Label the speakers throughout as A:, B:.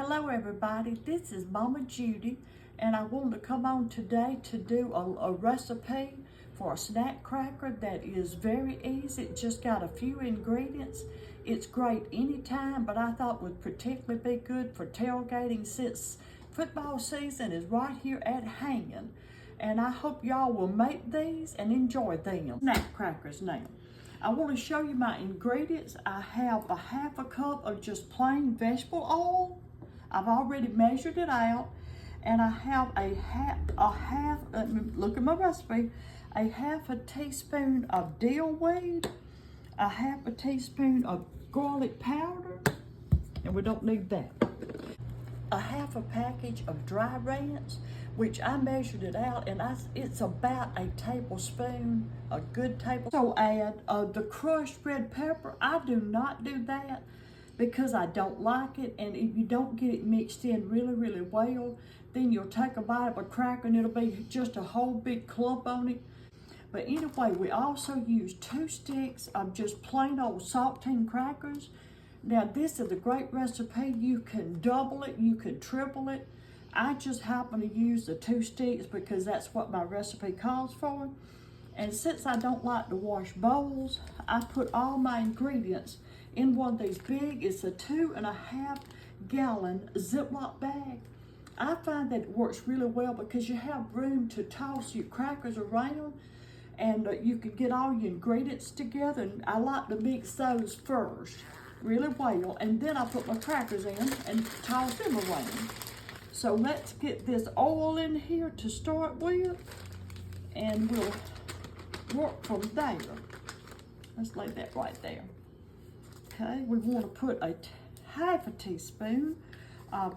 A: Hello everybody, this is Mama Judy, and I wanted to come on today to do a recipe for a snack cracker that is very easy. It just got a few ingredients. It's great anytime, but I thought would particularly be good for tailgating since football season is right here at hand. And I hope y'all will make these and enjoy them. Snack crackers now. I want to show you my ingredients. I have a half a cup of just plain vegetable oil. I've already measured it out. And I have let me look at my recipe, a half a teaspoon of dill weed, a half a teaspoon of garlic powder, and we don't need that. A half a package of dry ranch, which I measured it out, and it's about a tablespoon, a good tablespoon. So add the crushed red pepper. I do not do that because I don't like it, and if you don't get it mixed in really well, then you'll take a bite of a cracker and it'll be just a whole big clump on it. But anyway, we also use 2 sticks of just plain old saltine crackers. Now this is a great recipe. You can double it, you can triple it. I just happen to use the 2 sticks because that's what my recipe calls for. And since I don't like to wash bowls, I put all my ingredients in one of these it's a 2.5 gallon Ziploc bag. I find that it works really well because you have room to toss your crackers around, and you can get all your ingredients together. And I like to mix those first really well, and then I put my crackers in and toss them around. So let's get this oil in here to start with, and we'll work from there. Let's lay that right there. Okay, we want to put a half a teaspoon of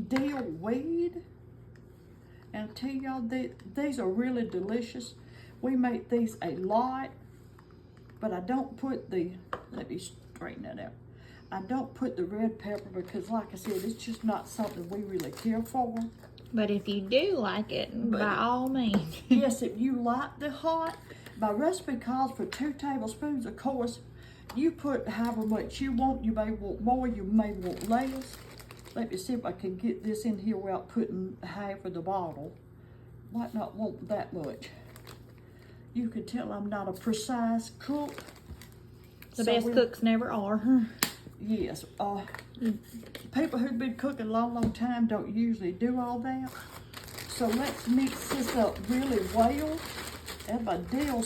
A: dill weed. And I tell y'all, these are really delicious. We make these a lot, but I don't put let me straighten that out. I don't put the red pepper because, like I said, it's just not something we really care for.
B: But if you do like it, by all means.
A: Yes, if you like the hot, my recipe calls for 2 tablespoons. Of course, you put however much you want. You may want more, you may want less. Let me see if I can get this in here without putting half of the bottle. Might not want that much. You can tell I'm not a precise cook.
B: The best cooks never are.
A: Yes. People who've been cooking a long time don't usually do all that. So let's mix this up really well. And my dill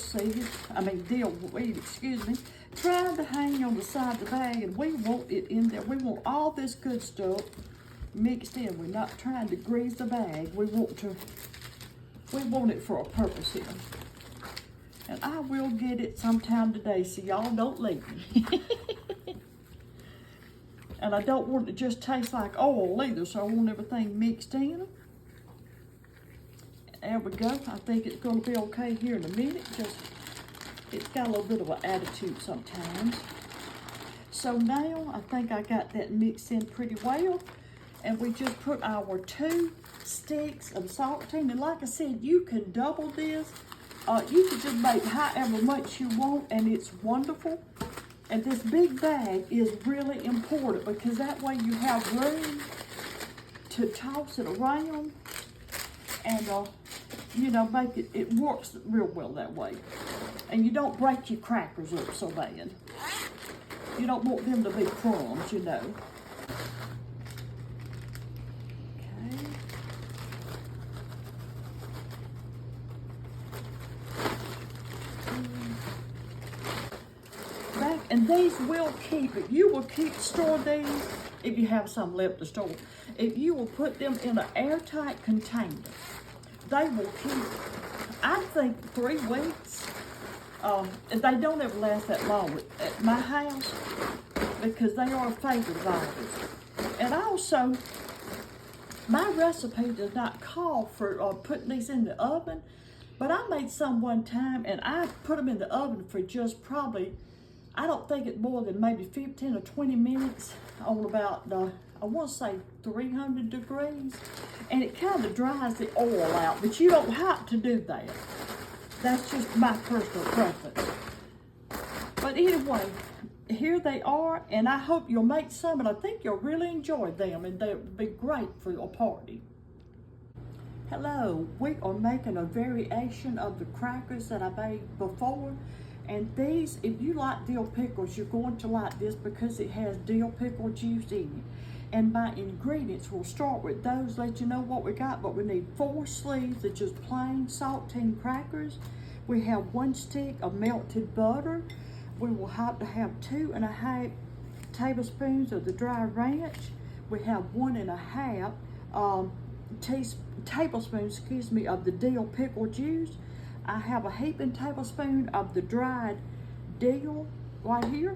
A: weed, excuse me, trying to hang on the side of the bag, and we want it in there. We want all this good stuff mixed in. We're not trying to grease the bag. We want it for a purpose here. And I will get it sometime today, so y'all don't leave me. And I don't want it to just taste like oil either, so I want everything mixed in. There we go. I think it's going to be okay here in a minute. It's got a little bit of an attitude sometimes. So now I think I got that mixed in pretty well. And we just put our 2 sticks of saltine. And like I said, you can double this. You can just make however much you want, and it's wonderful. And this big bag is really important because that way you have room to toss it around, and you know, make it works real well that way. And you don't break your crackers up so bad. You don't want them to be crumbs, you know. And these will keep, if you will store these, if you have some left to store, if you will put them in an airtight container, they will keep, I think, 3 weeks. And they don't ever last that long at my house because they are a favorite of ours. And also, my recipe does not call for putting these in the oven, but I made some one time, and I put them in the oven for just probably, I don't think it's more than maybe 15 or 20 minutes on about, I want to say 300 degrees. And it kind of dries the oil out, but you don't have to do that. That's just my personal preference. But anyway, here they are, and I hope you'll make some, and I think you'll really enjoy them, and they'll be great for your party. Hello, we are making a variation of the crackers that I made before, and these, if you like dill pickles, you're going to like this because it has dill pickle juice in it. And my ingredients, we'll start with those, let you know what we got, but we need 4 sleeves of just plain saltine crackers. We have 1 stick of melted butter. We will have to have 2½ tablespoons of the dry ranch. We have 1½ tablespoons, of the dill pickle juice. I have a heaping tablespoon of the dried dill right here,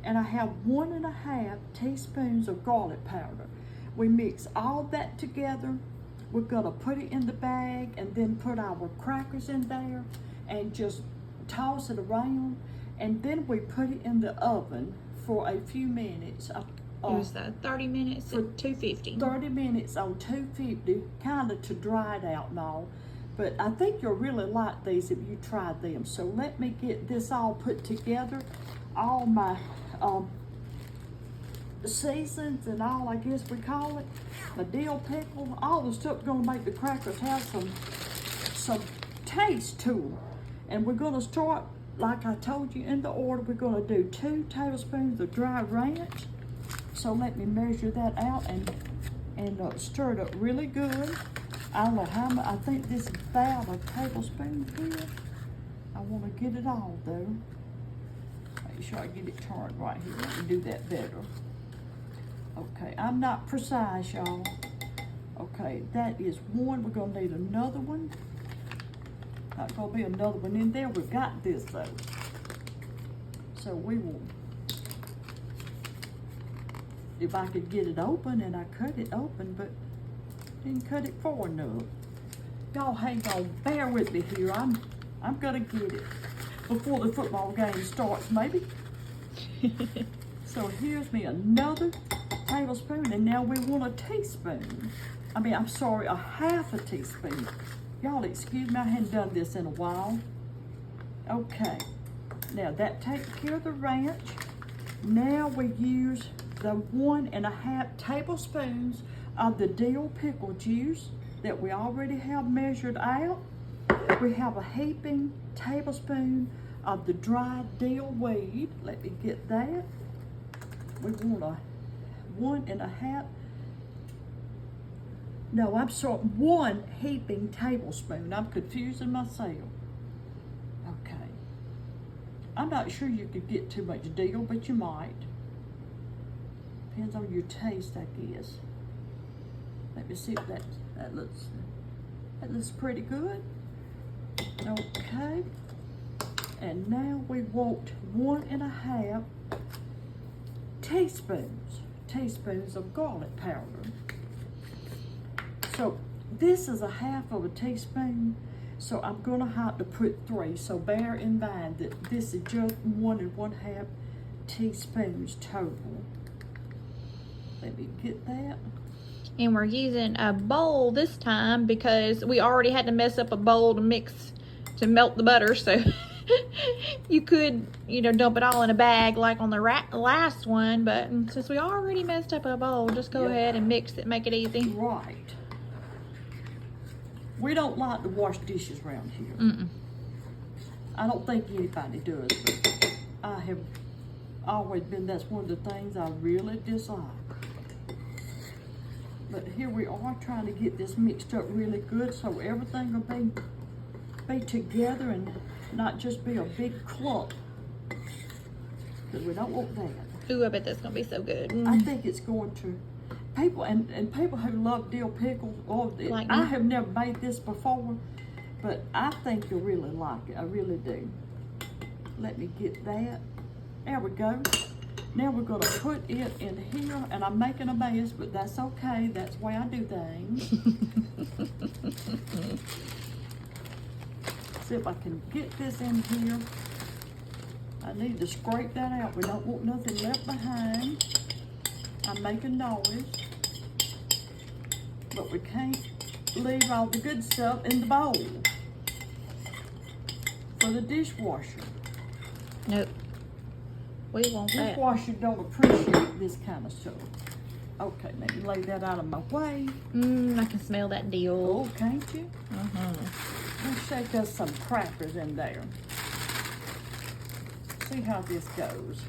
A: and I have 1½ teaspoons of garlic powder. We mix all that together. We're gonna put it in the bag and then put our crackers in there and just toss it around. And then we put it in the oven for a few minutes.
B: It was 30 minutes at 250.
A: 30 minutes on 250, kind of to dry it out and all. But I think you'll really like these if you try them. So let me get this all put together. All my seasons and all, I guess we call it. The dill pickle, all the stuff gonna make the crackers have some taste to them. And we're gonna start, like I told you in the order, we're gonna do 2 tablespoons of dry ranch. So let me measure that out and stir it up really good. I don't know how much, I think this is about a tablespoon here. I wanna get it all though. Make sure I get it turned right here. Let me do that better. Okay, I'm not precise, y'all. Okay, that is 1. We're gonna need another one. Not gonna be another one in there. We've got this though. So we will, if I could get it open, and I cut it open, but didn't cut it far enough. Y'all hang on, bear with me here. I'm gonna get it before the football game starts, maybe. So here's me another tablespoon, and now we want a teaspoon. I'm sorry, a ½ a teaspoon. Y'all excuse me, I hadn't done this in a while. Okay, now that takes care of the ranch. Now we use the 1½ tablespoons of the dill pickle juice that we already have measured out. We have a heaping tablespoon of the dried dill weed. Let me get that. We want a 1½ no, I'm sorry, 1 heaping tablespoon. I'm confusing myself. Okay. I'm not sure you could get too much dill, but you might. Depends on your taste, I guess. Let me see if that looks pretty good. Okay. And now we want 1½ teaspoons of garlic powder. So this is a ½ of a teaspoon, so I'm gonna have to put 3. So bear in mind that this is just 1 1/2 teaspoons total. Let me get that.
B: And we're using a bowl this time because we already had to mess up a bowl to melt the butter. So you could, dump it all in a bag like on the last one. But since we already messed up a bowl, just go ahead and mix it, make it easy.
A: Right. We don't like to wash dishes around here.
B: Mm-mm.
A: I don't think anybody does, but I have always been, that's one of the things I really dislike. But here we are trying to get this mixed up really good so everything will be together and not just be a big clump. Because we don't want that.
B: Ooh, I bet that's gonna be so good.
A: I think it's going to. People and people who love dill pickles,
B: Like
A: I
B: me?
A: have never made this before, but I think you'll really like it. I really do. Let me get that. There we go. Now we're gonna put it in here, and I'm making a mess, but that's okay. That's the way I do things. See if I can get this in here. I need to scrape that out. We don't want nothing left behind. I'm making noise, but we can't leave all the good stuff in the bowl for the dishwasher.
B: Nope. We want
A: This
B: that.
A: washer don't appreciate this kind of stuff. Okay, let me lay that out of my way.
B: I can smell that dill.
A: Oh, can't you?
B: Uh-huh.
A: Let's shake us some crackers in there. See how this goes.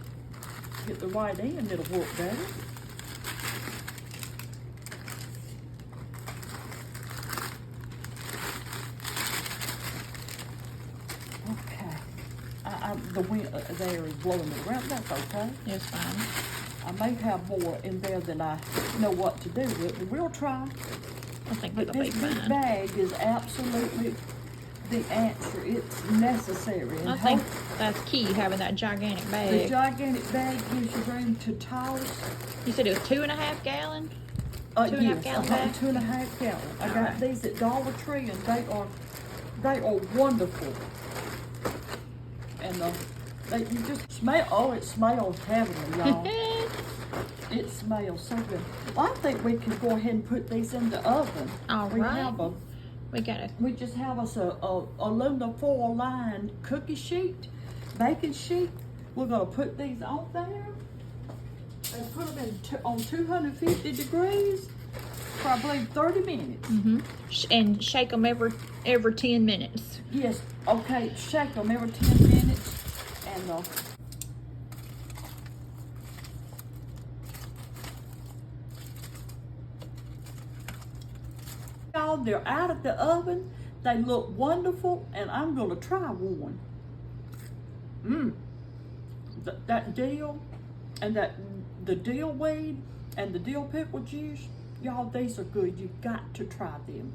A: Get the right end, it'll work better. Okay. The wind there is blowing it around. That's okay.
B: It's fine.
A: I may have more in there than I know what to do with, but we'll try.
B: I think
A: But
B: it'll be
A: this big
B: fine.
A: bag is absolutely the answer. It's necessary. And
B: I think that's key, having that gigantic
A: the
B: bag.
A: gigantic bag gives you room to toss.
B: You said it was 2.5 gallon? 2.5
A: Yes,
B: gallon bag?
A: 2.5 gallon. I got
B: Alright.
A: these at Dollar Tree, and they are wonderful. And you just smell. Oh, it smells heavenly, y'all. It smells so good. Well, I think we can go ahead and put these in the oven.
B: All
A: We
B: right.
A: have a.
B: We
A: We just have us a aluminum foil lined cookie sheet, baking sheet. We're gonna put these on there and put them on 250 degrees for I believe 30 minutes.
B: and shake them every 10 minutes.
A: Yes, okay, shake them every 10 minutes and y'all, they're out of the oven. They look wonderful, and I'm gonna try one. That dill and the dill weed and the dill pickle juice, y'all, these are good. You've got to try them.